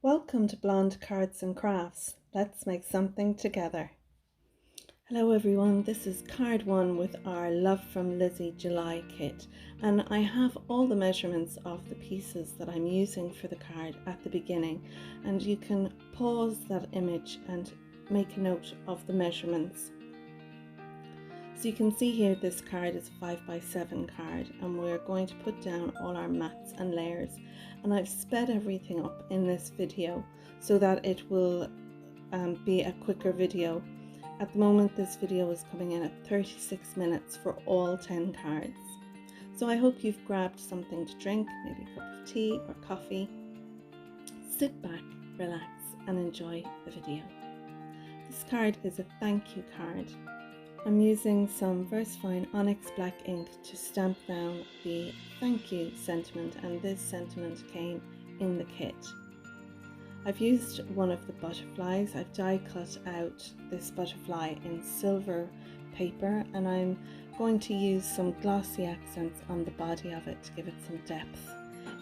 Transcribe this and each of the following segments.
Welcome to Blonde Cards and Crafts. Let's make something together. Hello everyone, this is card 1 with our Love from Lizi July kit, and I have all the measurements of the pieces that I'm using for the card at the beginning, and you can pause that image and make a note of the measurements. So you can see here this card is a 5x7 card, and we're going to put down all our mats and layers, and I've sped everything up in this video so that it will be a quicker video. At the moment this video is coming in at 36 minutes for all 10 cards. So I hope you've grabbed something to drink, maybe a cup of tea or coffee. Sit back, relax and enjoy the video. This card is a thank you card. I'm using some Versafine Onyx black ink to stamp down the thank you sentiment, and this sentiment came in the kit. I've used one of the butterflies. I've die cut out this butterfly in silver paper, and I'm going to use some glossy accents on the body of it to give it some depth.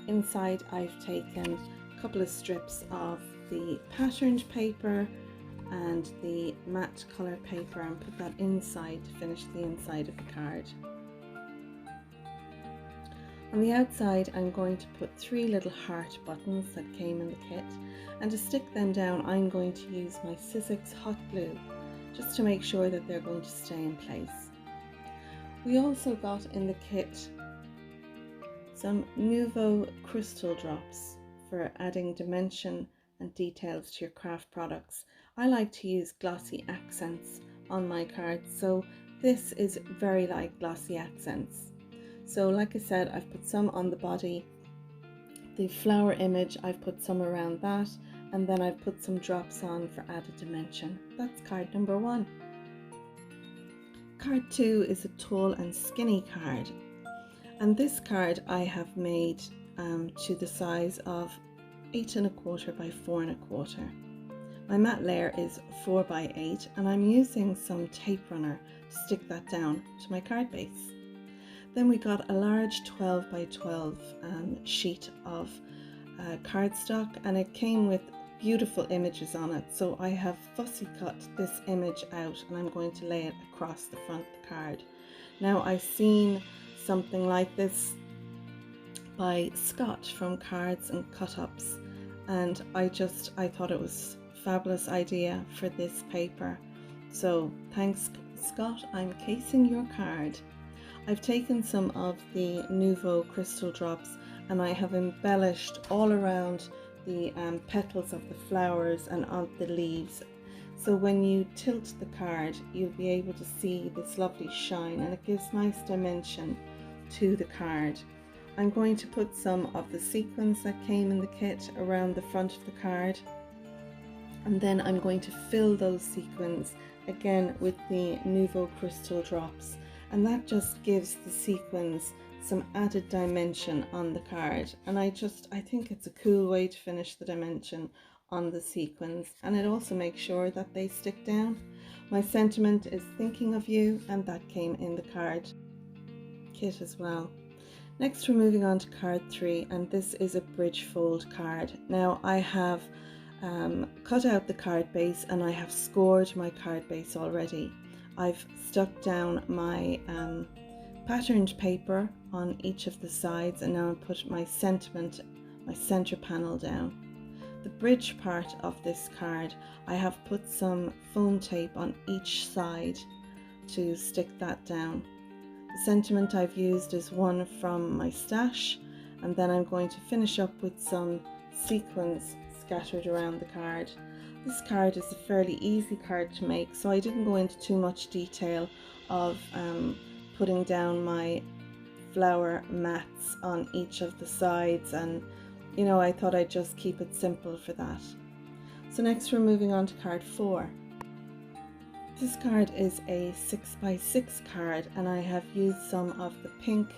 Inside I've taken a couple of strips of the patterned paper and the matte color paper and put that inside to finish the inside of the card. On the outside I'm going to put 3 little heart buttons that came in the kit, and to stick them down I'm going to use my Sizzix hot glue just to make sure that they're going to stay in place. We also got in the kit some Nuvo crystal drops for adding dimension and details to your craft products. I like to use glossy accents on my cards, so this is very light glossy accents. So like I said, I've put some on the body. The flower image, I've put some around that, and then I've put some drops on for added dimension. That's card number 1. Card 2 is a tall and skinny card, and this card I have made to the size of 8 1/4 by 4 1/4. My matte layer is 4 by 8, and I'm using some tape runner to stick that down to my card base. Then we got a large 12 by 12 sheet of cardstock, and it came with beautiful images on it. So I have fussy cut this image out, and I'm going to lay it across the front of the card. Now I've seen something like this by Scott from Cards and Cut-Ups, and I thought it was a fabulous idea for this paper. So thanks Scott, I'm casing your card. I've taken some of the Nuvo crystal drops and I have embellished all around the petals of the flowers and on the leaves. So when you tilt the card you'll be able to see this lovely shine, and it gives nice dimension to the card. I'm going to put some of the sequins that came in the kit around the front of the card, and then I'm going to fill those sequins again with the Nuvo crystal drops, and that just gives the sequins some added dimension on the card, and I think it's a cool way to finish the dimension on the sequins, and it also makes sure that they stick down. My sentiment is thinking of you, and that came in the card kit as well. Next we're moving on to card 3, and this is a bridge fold card. Now I have cut out the card base and I have scored my card base already. I've stuck down my patterned paper on each of the sides, and now I put my sentiment, my center panel down. The bridge part of this card, I have put some foam tape on each side to stick that down. The sentiment I've used is one from my stash, and then I'm going to finish up with some sequins scattered around the card. This card is a fairly easy card to make, so I didn't go into too much detail of putting down my flower mats on each of the sides, and you know, I thought I'd just keep it simple for that. So next we're moving on to card 4. This card is a 6x6 card, and I have used some of the pink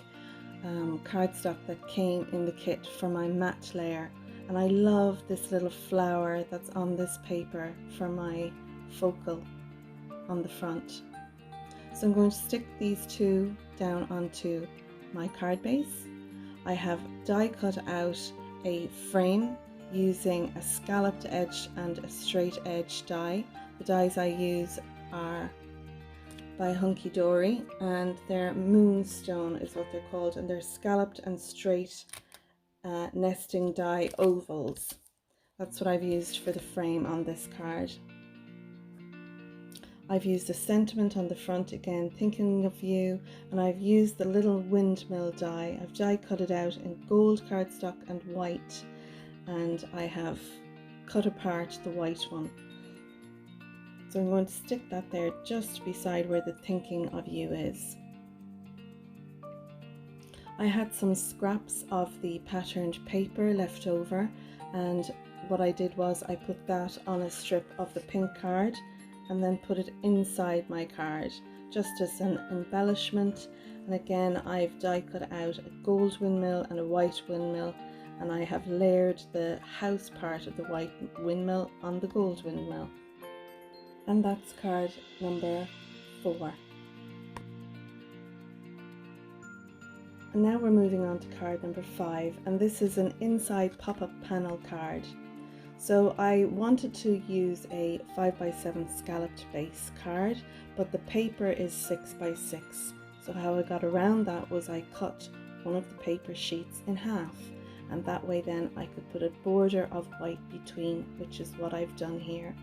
cardstock that came in the kit for my matte layer, and I love this little flower that's on this paper for my focal on the front. So I'm going to stick these two down onto my card base. I have die cut out a frame using a scalloped edge and a straight edge die. The dies I use are by Hunkydory, and they're moonstone is what they're called, and they're scalloped and straight nesting die ovals. That's what I've used for the frame on this card. I've used a sentiment on the front again, thinking of you, and I've used the little windmill die. I've die cut it out in gold cardstock and white, and I have cut apart the white one. So I'm going to stick that there just beside where the thinking of you is. I had some scraps of the patterned paper left over, and what I did was I put that on a strip of the pink card and then put it inside my card just as an embellishment. And again, I've die cut out a gold windmill and a white windmill, and I have layered the house part of the white windmill on the gold windmill. And that's card number 4. And now we're moving on to card number 5, and this is an inside pop-up panel card. So I wanted to use a 5x7 scalloped base card, but the paper is 6x6. So how I got around that was I cut one of the paper sheets in half, and that way then I could put a border of white between, which is what I've done here.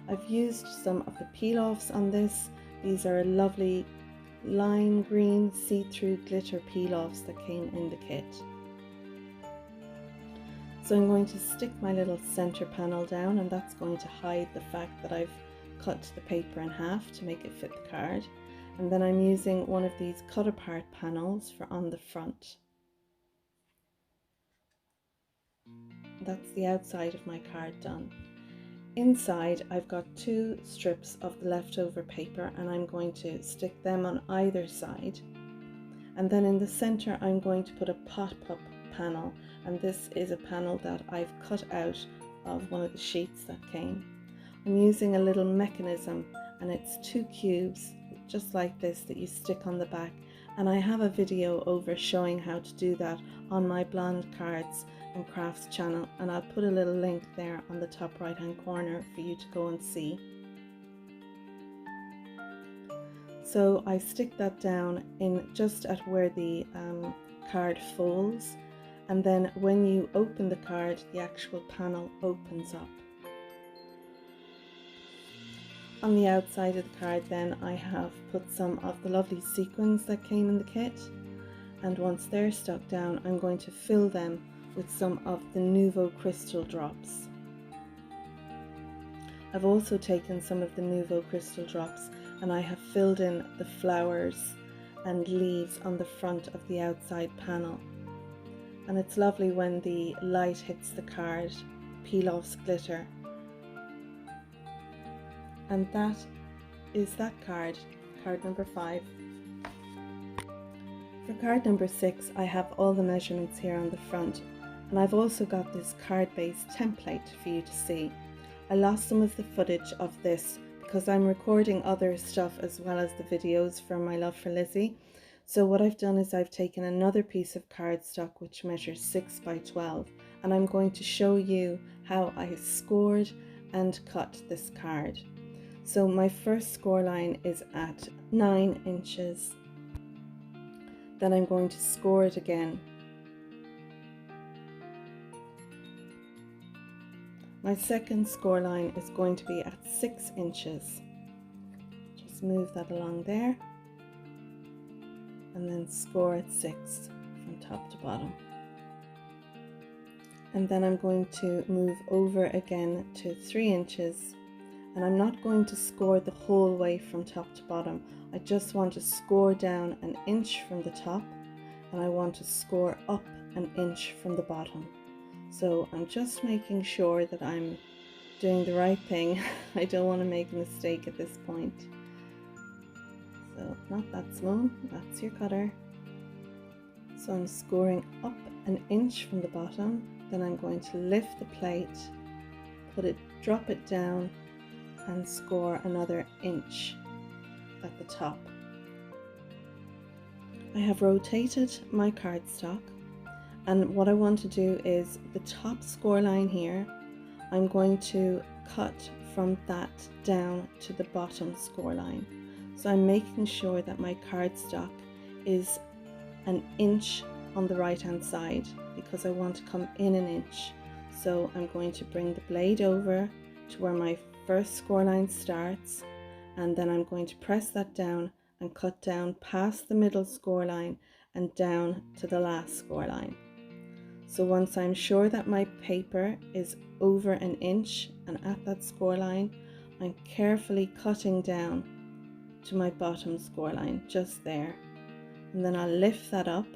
I've used some of the peel-offs on this. These are lovely lime green see-through glitter peel-offs that came in the kit. So I'm going to stick my little center panel down, and that's going to hide the fact that I've cut the paper in half to make it fit the card. And then I'm using one of these cut apart panels for on the front. That's the outside of my card done. Inside I've got 2 strips of the leftover paper, and I'm going to stick them on either side. And then in the center I'm going to put a pop-up panel, and this is a panel that I've cut out of one of the sheets that came. I'm using a little mechanism, and it's 2 cubes just like this that you stick on the back, and I have a video over showing how to do that on my Blonde Cards and Crafts channel, and I'll put a little link there on the top right hand corner for you to go and see. So I stick that down in just at where the card folds, and then when you open the card, the actual panel opens up. On the outside of the card then I have put some of the lovely sequins that came in the kit, and once they're stuck down I'm going to fill them with some of the Nuvo crystal drops. I've also taken some of the Nuvo crystal drops and I have filled in the flowers and leaves on the front of the outside panel. And it's lovely when the light hits the card, peel-offs glitter. And that is that card, card number 5. For card number 6, I have all the measurements here on the front, and I've also got this card-based template for you to see. I lost some of the footage of this because I'm recording other stuff as well as the videos for my love for Lizi. So what I've done is I've taken another piece of cardstock which measures 6 by 12, and I'm going to show you how I scored and cut this card. So my first score line is at 9 inches. Then I'm going to score it again. My second score line is going to be at 6 inches. Just move that along there. And then score at 6 from top to bottom. And then I'm going to move over again to 3 inches. And I'm not going to score the whole way from top to bottom. I just want to score down an inch from the top, and I want to score up an inch from the bottom. So I'm just making sure that I'm doing the right thing. I don't want to make a mistake at this point. So not that small, that's your cutter. So I'm scoring up an inch from the bottom, then I'm going to lift the plate, drop it down, and score another inch at the top. I have rotated my cardstock, And what I want to do is the top score line here, I'm going to cut from that down to the bottom score line. So I'm making sure that my cardstock is an inch on the right hand side because I want to come in an inch. So I'm going to bring the blade over to where my first score line starts, and then I'm going to press that down and cut down past the middle score line and down to the last score line. So once I'm sure that my paper is over an inch and at that score line, I'm carefully cutting down to my bottom score line, just there. And then I'll lift that up.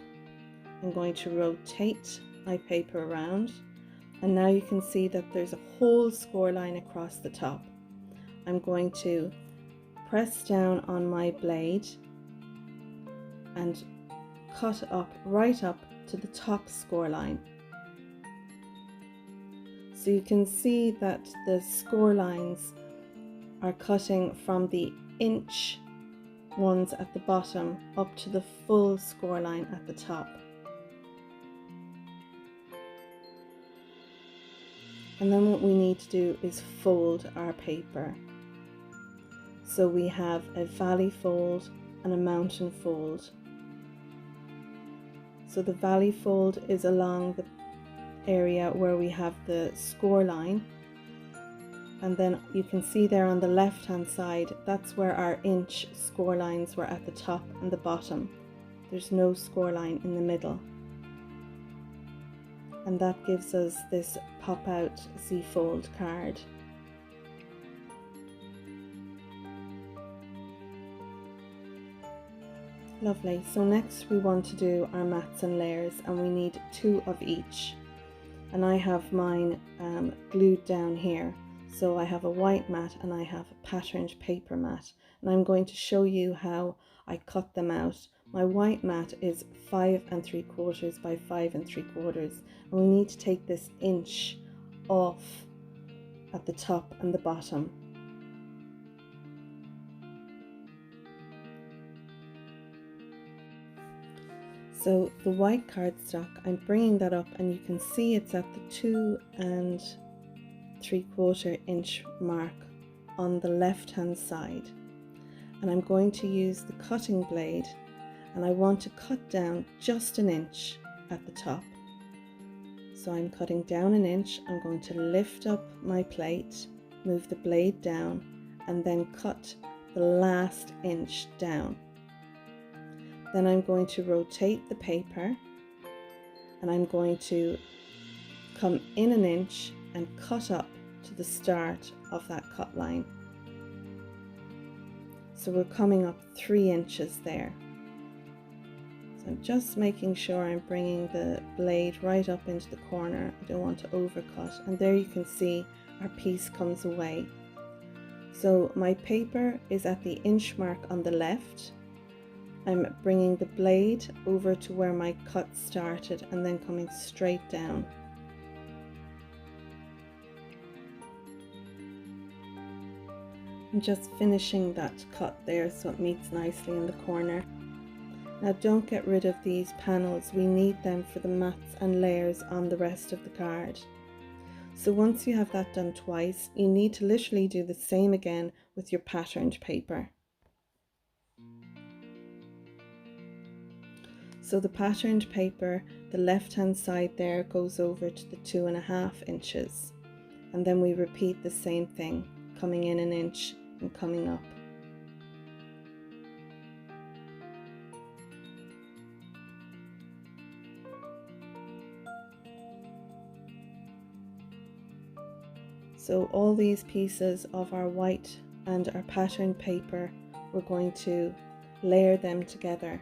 I'm going to rotate my paper around, and now you can see that there's a whole score line across the top. I'm going to press down on my blade and cut up right up to the top score line. So you can see that the score lines are cutting from the inch ones at the bottom up to the full score line at the top. And then what we need to do is fold our paper. So we have a valley fold and a mountain fold. So the valley fold is along the area where we have the score line, and then you can see there on the left hand side, that's where our inch score lines were at the top and the bottom. There's no score line in the middle, and that gives us this Popout Z Fold card. Lovely. So next we want to do our mats and layers, and we need 2 of each. And I have mine glued down here. So I have a white mat and I have a patterned paper mat, and I'm going to show you how I cut them out. My white mat is 5 3/4 by 5 3/4, and we need to take this inch off at the top and the bottom. So the white cardstock, I'm bringing that up, and you can see it's at the 2 3/4 inch mark on the left hand side. And I'm going to use the cutting blade, and I want to cut down just an inch at the top. So I'm cutting down an inch. I'm going to lift up my plate, move the blade down, and then cut the last inch down. Then I'm going to rotate the paper, and I'm going to come in an inch and cut up to the start of that cut line. So we're coming up 3 inches there. So I'm just making sure I'm bringing the blade right up into the corner. I don't want to overcut, and there you can see our piece comes away. So my paper is at the inch mark on the left. I'm bringing the blade over to where my cut started and then coming straight down. I'm just finishing that cut there so it meets nicely in the corner. Now don't get rid of these panels, we need them for the mats and layers on the rest of the card. So once you have that done twice, you need to literally do the same again with your patterned paper. So the patterned paper, the left hand side there goes over to the 2.5 inches, and then we repeat the same thing, coming in an inch and coming up. So all these pieces of our white and our patterned paper, we're going to layer them together.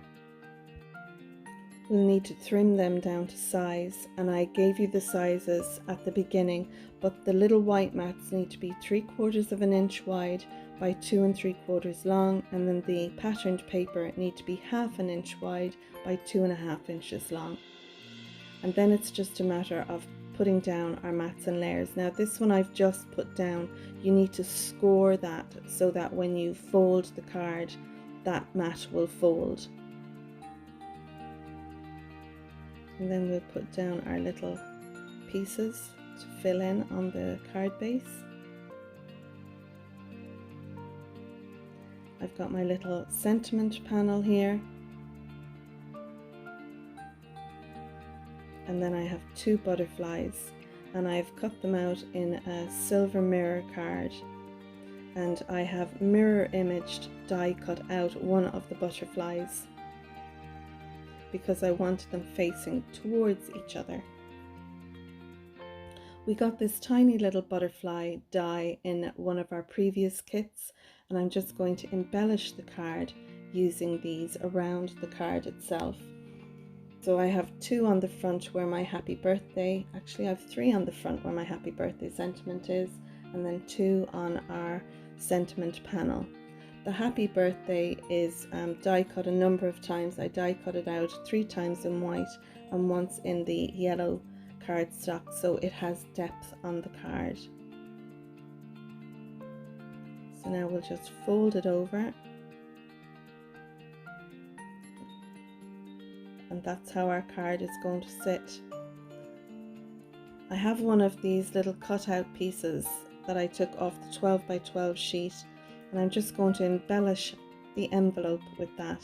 We'll need to trim them down to size, and I gave you the sizes at the beginning, but the little white mats need to be 3/4 of an inch wide by 2 3/4 long, and then the patterned paper need to be 1/2 inch wide by 2.5 inches long. And then it's just a matter of putting down our mats and layers. Now this one I've just put down, you need to score that so that when you fold the card, that mat will fold. And then we'll put down our little pieces to fill in on the card base. I've got my little sentiment panel here. And then I have 2 butterflies, and I've cut them out in a silver mirror card, and I have mirror imaged die cut out one of the butterflies because I wanted them facing towards each other. We got this tiny little butterfly die in one of our previous kits, and I'm just going to embellish the card using these around the card itself. So I have 2 on the front where my happy birthday, actually I have 3 on the front where my happy birthday sentiment is, and then 2 on our sentiment panel. The happy birthday is die cut a number of times. I die cut it out 3 times in white and once in the yellow cardstock, so it has depth on the card. So now we'll just fold it over, and that's how our card is going to sit. I have one of these little cutout pieces that I took off the 12 by 12 sheet, and I'm just going to embellish the envelope with that.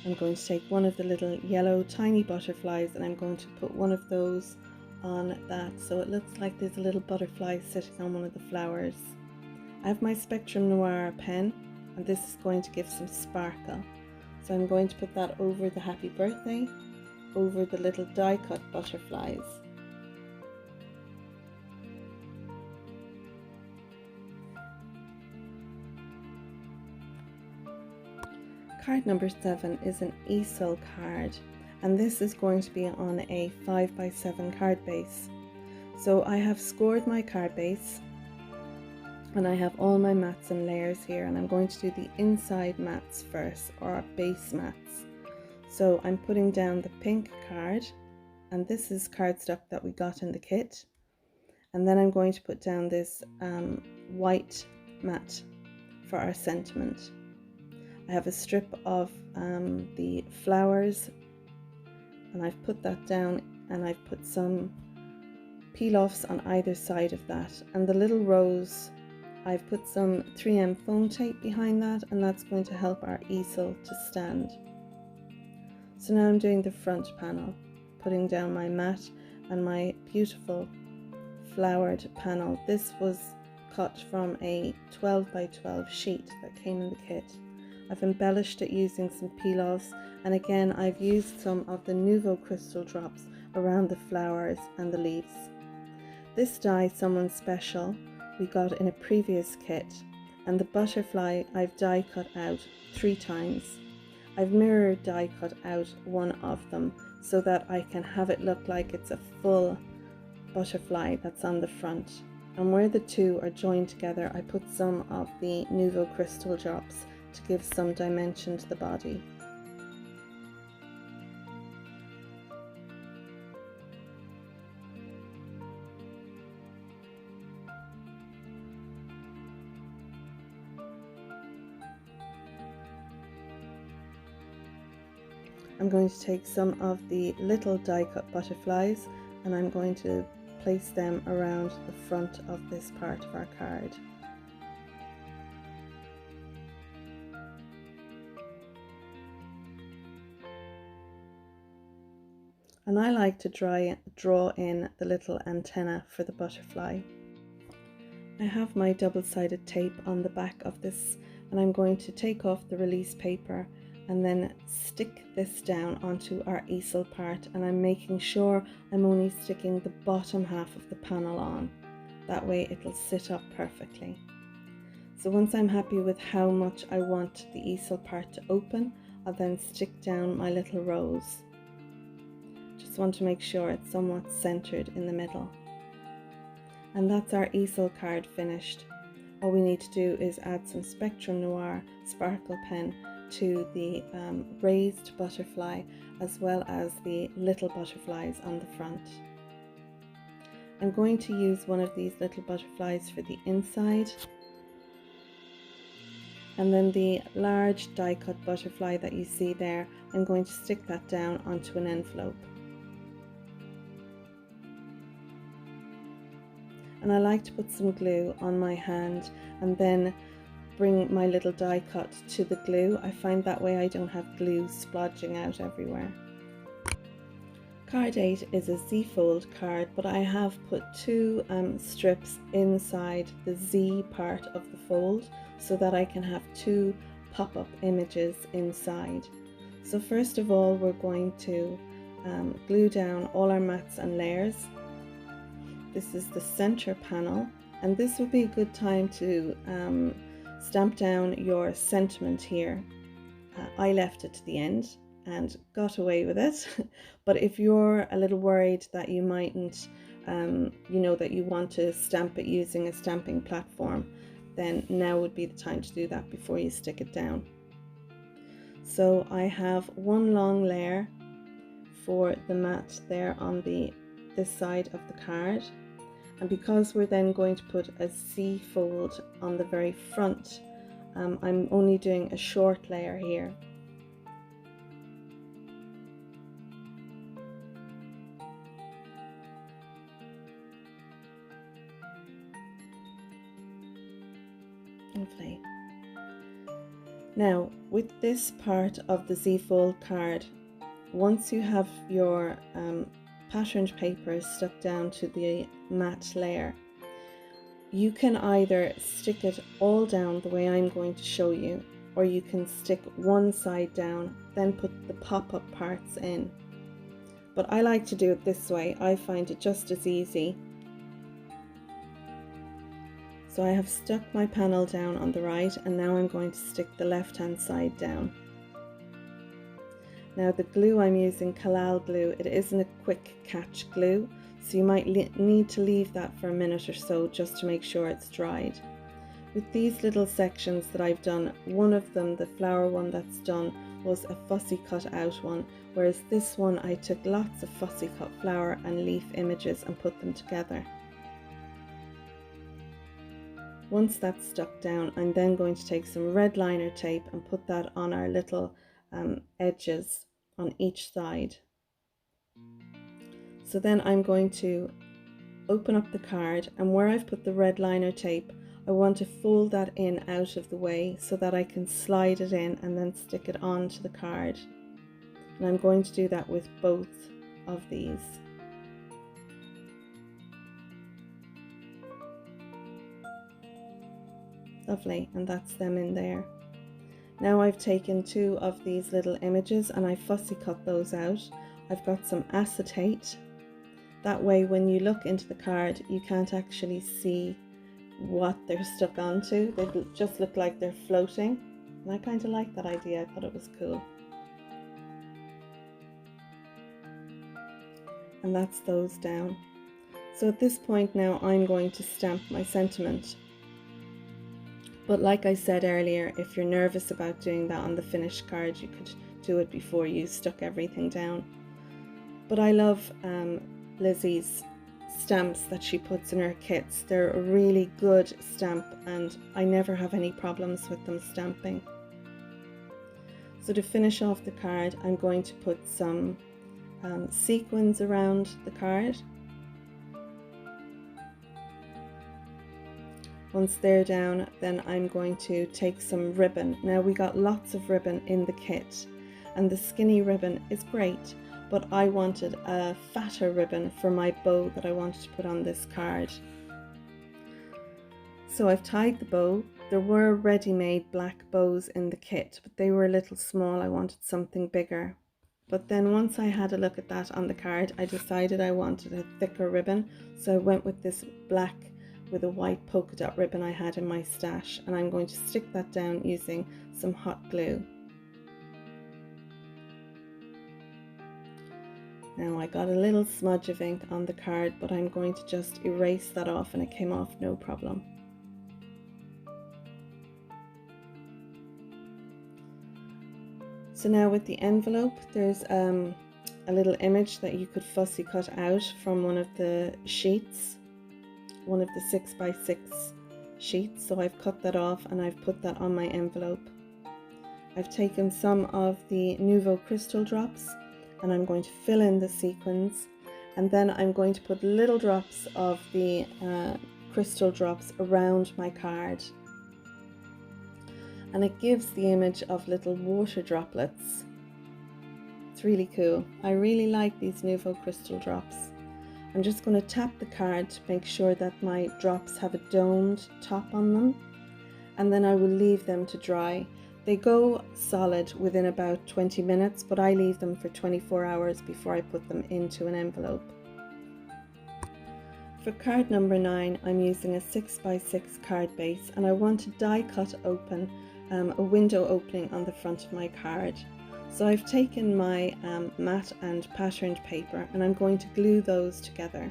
I'm going to take one of the little yellow tiny butterflies, and I'm going to put one of those on that, so it looks like there's a little butterfly sitting on one of the flowers. I have my Spectrum Noir pen, and this is going to give some sparkle. So I'm going to put that over the happy birthday, over the little die cut butterflies. Card number 7 is an Easel card, and this is going to be on a 5 by 7 card base. So I have scored my card base, and I have all my mats and layers here, and I'm going to do the inside mats first, or base mats. So I'm putting down the pink card, and this is cardstock that we got in the kit, and then I'm going to put down this white mat for our sentiment. I have a strip of the flowers, and I've put that down, and I've put some peel-offs on either side of that, and the little rose, I've put some 3M foam tape behind that, and that's going to help our easel to stand. So now I'm doing the front panel, putting down my mat and my beautiful flowered panel. This was cut from a 12 by 12 sheet that came in the kit. I've embellished it using some peel-offs, and again I've used some of the Nuvo crystal drops around the flowers and the leaves. This die, Someone Special, we got in a previous kit, and the butterfly I've die cut out 3 times. I've mirror die cut out one of them so that I can have it look like it's a full butterfly that's on the front, and where the 2 are joined together I put some of the Nuvo crystal drops to give some dimension to the body. I'm going to take some of the little die cut butterflies, and I'm going to place them around the front of this part of our card. And I like to draw in the little antenna for the butterfly. I have my double-sided tape on the back of this, and I'm going to take off the release paper and then stick this down onto our easel part, and I'm making sure I'm only sticking the bottom half of the panel on. That way it'll sit up perfectly. So once I'm happy with how much I want the easel part to open, I'll then stick down my little rose. Just want to make sure it's somewhat centered in the middle. And that's our easel card finished. All we need to do is add some Spectrum Noir sparkle pen to the raised butterfly, as well as the little butterflies on the front. I'm going to use one of these little butterflies for the inside, And then the large die cut butterfly that you see there, I'm going to stick that down onto an envelope. And I like to put some glue on my hand and then bring my little die cut to the glue. I find that way I don't have glue splodging out everywhere. Card 8 is a Z Fold card, but I have put two strips inside the Z part of the fold so that I can have two pop-up images inside. So first of all, we're going to glue down all our mats and layers. This is the center panel, and this would be a good time to stamp down your sentiment here. I left it to the end and got away with it, but if you're a little worried that you mightn't, that you want to stamp it using a stamping platform, then now would be the time to do that before you stick it down. So I have one long layer for the mat there on this side of the card, and because we're then going to put a Z fold on the very front, I'm only doing a short layer here. Lovely. Now with this part of the Z Fold card, once you have your patterned paper stuck down to the matte layer, you can either stick it all down the way I'm going to show you, or you can stick one side down, then put the pop-up parts in. But I like to do it this way. I find it just as easy. So I have stuck my panel down on the right, and now I'm going to stick the left hand side down. Now the glue I'm using, Collal Glue, it isn't a quick catch glue, so you might need to leave that for a minute or so just to make sure it's dried. With these little sections that I've done, one of them, the flower one that's done, was a fussy cut out one, whereas this one I took lots of fussy cut flower and leaf images and put them together. Once that's stuck down, I'm then going to take some Redliner tape and put that on our little edges on each side. So then I'm going to open up the card, and where I've put the Redliner tape, I want to fold that in out of the way so that I can slide it in and then stick it onto the card. And I'm going to do that with both of these. Lovely, and that's them in there. Now I've taken two of these little images and I fussy cut those out. I've got some acetate. That way when you look into the card, you can't actually see what they're stuck onto. They just look like they're floating. And I kind of like that idea. I thought it was cool. And that's those down. So at this point now I'm going to stamp my sentiment. But like I said earlier, if you're nervous about doing that on the finished card, you could do it before you stuck everything down. But I love Lizi's stamps that she puts in her kits. They're a really good stamp and I never have any problems with them stamping. So to finish off the card, I'm going to put some sequins around the card. Once they're down, then I'm going to take some ribbon. Now we got lots of ribbon in the kit and the skinny ribbon is great, but I wanted a fatter ribbon for my bow that I wanted to put on this card. So I've tied the bow. There were ready-made black bows in the kit, but they were a little small. I wanted something bigger. But then once I had a look at that on the card, I decided I wanted a thicker ribbon. So I went with this black with a white polka dot ribbon I had in my stash, and I'm going to stick that down using some hot glue. Now I got a little smudge of ink on the card, but I'm going to just erase that off and it came off no problem. So now with the envelope, there's a little image that you could fussy cut out from one of the sheets, one of the 6x6 sheets, so I've cut that off and I've put that on my envelope. I've taken some of the Nuvo crystal drops and I'm going to fill in the sequins, and then I'm going to put little drops of the crystal drops around my card, and it gives the image of little water droplets. It's really cool. I really like these Nuvo crystal drops. I'm just going to tap the card to make sure that my drops have a domed top on them, and then I will leave them to dry. They go solid within about 20 minutes, but I leave them for 24 hours before I put them into an envelope. For card number 9, I'm using a 6x6 card base, and I want to die cut open a window opening on the front of my card. So I've taken my matte and patterned paper and I'm going to glue those together.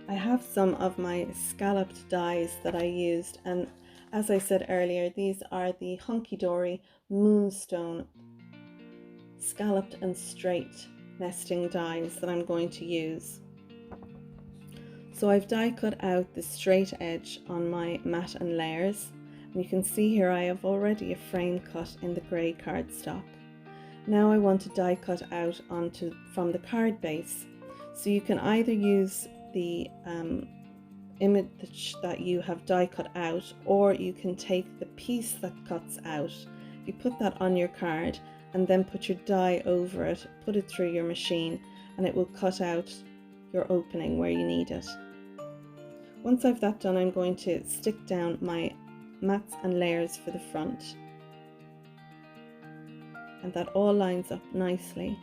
I have some of my scalloped dies that I used, and as I said earlier, these are the Hunkydory Moonstone scalloped and straight nesting dies that I'm going to use. So I've die cut out the straight edge on my matte and layers, and you can see here I have already a frame cut in the grey cardstock. Now I want to die cut out from the card base, so you can either use the image that you have die cut out, or you can take the piece that cuts out. You put that on your card and then put your die over it, put it through your machine, and it will cut out your opening where you need it. Once I've that done, I'm going to stick down my mats and layers for the front, and that all lines up nicely,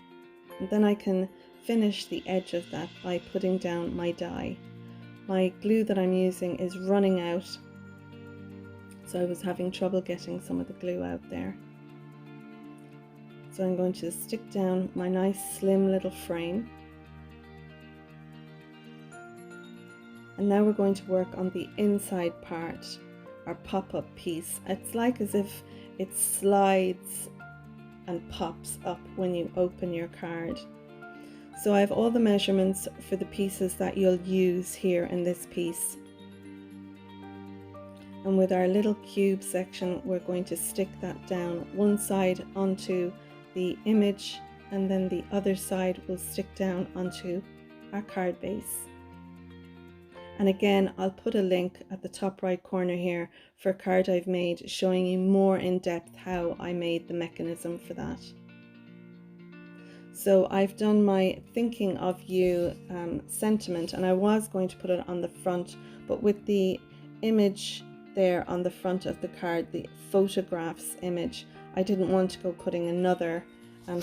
and then I can finish the edge of that by putting down my die. My glue that I'm using is running out, so I was having trouble getting some of the glue out there. So I'm going to stick down my nice slim little frame, and now we're going to work on the inside part, our pop-up piece. It's like as if it slides and pops up when you open your card. So I have all the measurements for the pieces that you'll use here in this piece. And with our little cube section, we're going to stick that down one side onto the image, and then the other side will stick down onto our card base. And again, I'll put a link at the top right corner here for a card I've made showing you more in depth how I made the mechanism for that. So I've done my thinking of you sentiment, and I was going to put it on the front, but with the image there on the front of the card, the photographs image, I didn't want to go putting another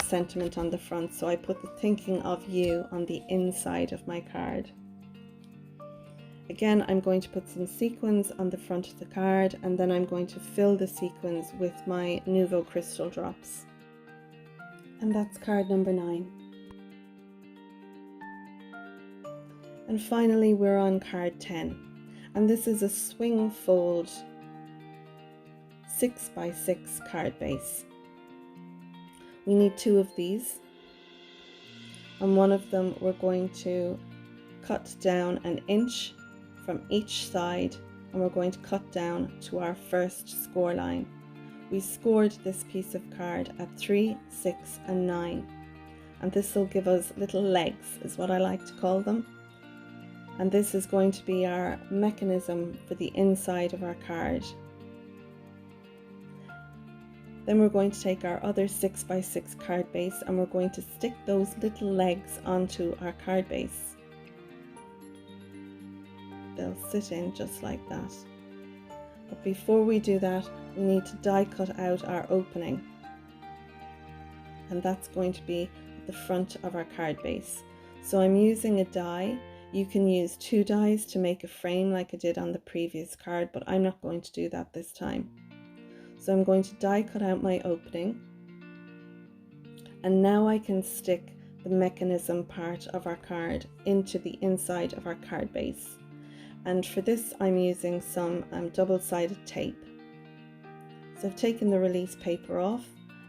sentiment on the front, so I put the thinking of you on the inside of my card. Again, I'm going to put some sequins on the front of the card, and then I'm going to fill the sequins with my Nuvo crystal drops. And that's card number 9. And finally we're on card 10, and this is a swing fold 6x6 card base. We need 2 of these, and one of them we're going to cut down 1 inch from each side, and we're going to cut down to our first score line. We scored this piece of card at 3, 6 and 9, and this will give us little legs, is what I like to call them, and this is going to be our mechanism for the inside of our card. Then we're going to take our other 6x6 card base and we're going to stick those little legs onto our card base. They'll sit in just like that. But before we do that, we need to die cut out our opening, and that's going to be at the front of our card base. So I'm using a die. You can use 2 dies to make a frame like I did on the previous card, but I'm not going to do that this time. So I'm going to die cut out my opening, and now I can stick the mechanism part of our card into the inside of our card base. And for this I'm using some double-sided tape. So I've taken the release paper off,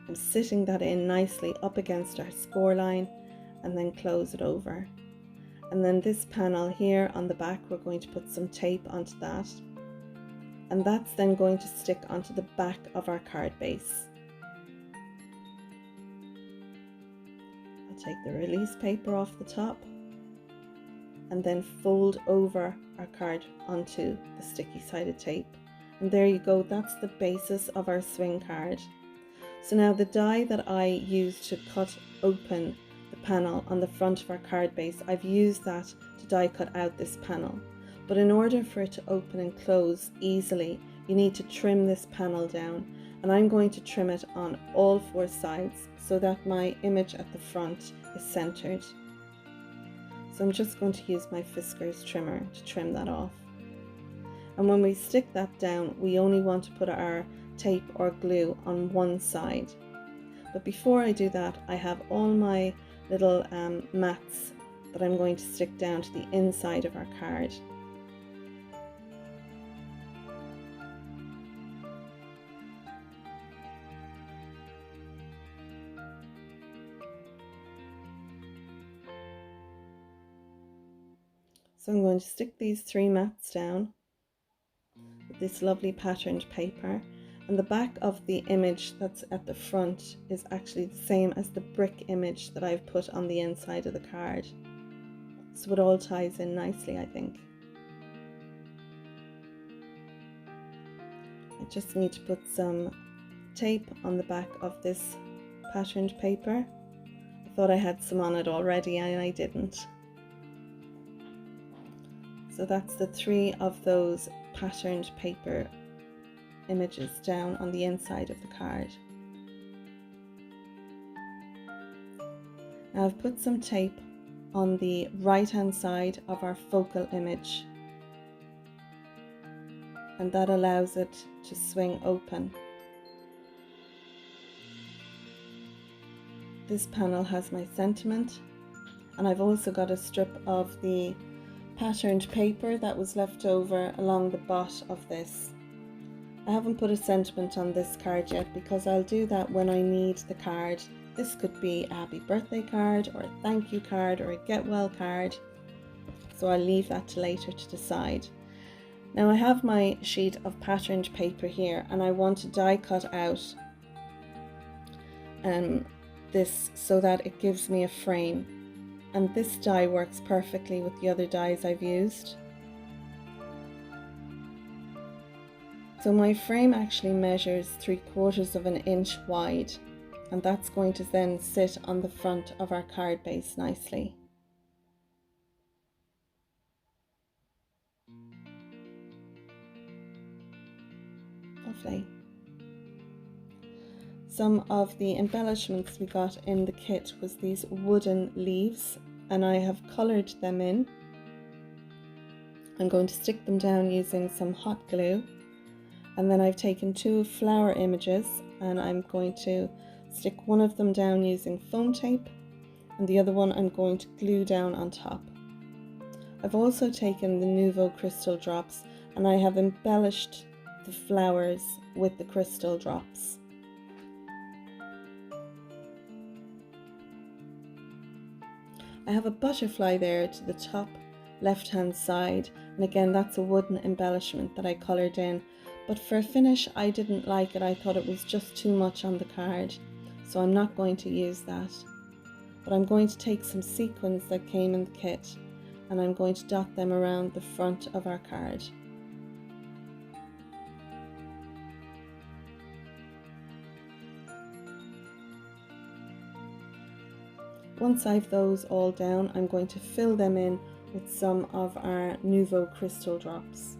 I'm sitting that in nicely up against our score line, and then close it over. And then this panel here on the back, we're going to put some tape onto that. and that's then going to stick onto the back of our card base. I'll take the release paper off the top and then fold over our card onto the sticky sided tape. And there you go, that's the basis of our swing card. So now the die that I used to cut open the panel on the front of our card base, I've used that to die cut out this panel. But in order for it to open and close easily, you need to trim this panel down. And I'm going to trim it on all 4 sides so that my image at the front is centered. So I'm just going to use my Fiskars trimmer to trim that off. And when we stick that down, we only want to put our tape or glue on one side. But before I do that, I have all my little mats that I'm going to stick down to the inside of our card. So I'm going to stick these 3 mats down with this lovely patterned paper, and the back of the image that's at the front is actually the same as the brick image that I've put on the inside of the card. So it all ties in nicely, I think. I just need to put some tape on the back of this patterned paper. I thought I had some on it already and I didn't. So that's the 3 of those patterned paper images down on the inside of the card. Now I've put some tape on the right hand side of our focal image, and that allows it to swing open. This panel has my sentiment, and I've also got a strip of the patterned paper that was left over along the butt of this. I haven't put a sentiment on this card yet because I'll do that when I need the card. This could be a happy birthday card or a thank you card or a get well card, so I'll leave that to later to decide. Now I have my sheet of patterned paper here and I want to die cut out this so that it gives me a frame. And this die works perfectly with the other dies I've used. So my frame actually measures 3/4 of an inch wide, and that's going to then sit on the front of our card base nicely. Lovely. Some of the embellishments we got in the kit was these wooden leaves, and I have coloured them in. I'm going to stick them down using some hot glue, and then I've taken 2 flower images and I'm going to stick one of them down using foam tape and the other one I'm going to glue down on top. I've also taken the Nuvo crystal drops and I have embellished the flowers with the crystal drops. I have a butterfly there to the top left hand side, and again that's a wooden embellishment that I coloured in, but for a finish I didn't like it. I thought it was just too much on the card, so I'm not going to use that. But I'm going to take some sequins that came in the kit and I'm going to dot them around the front of our card. Once I've those all down, I'm going to fill them in with some of our Nuvo crystal drops.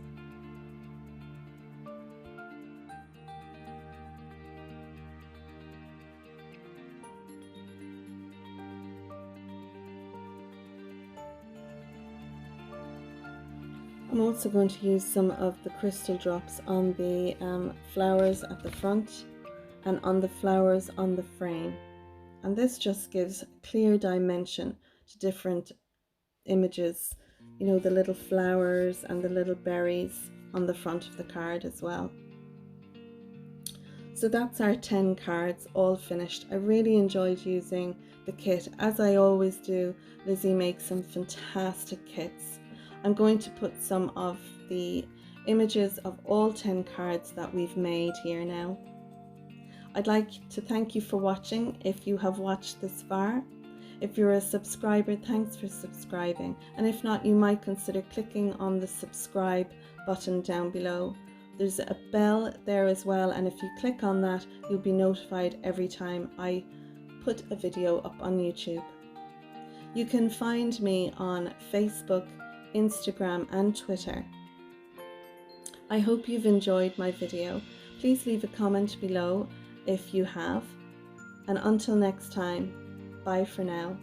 I'm also going to use some of the crystal drops on the flowers at the front and on the flowers on the frame. And this just gives clear dimension to different images, you know, the little flowers and the little berries on the front of the card as well. So that's our 10 cards all finished. I really enjoyed using the kit. As I always do, Lizi makes some fantastic kits. I'm going to put some of the images of all 10 cards that we've made here now. I'd like to thank you for watching if you have watched this far. If you're a subscriber, thanks for subscribing, and if not, you might consider clicking on the subscribe button down below. There's a bell there as well, and if you click on that, you'll be notified every time I put a video up on YouTube. You can find me on Facebook, Instagram and Twitter. I hope you've enjoyed my video. Please leave a comment below if you have. And until next time, bye for now.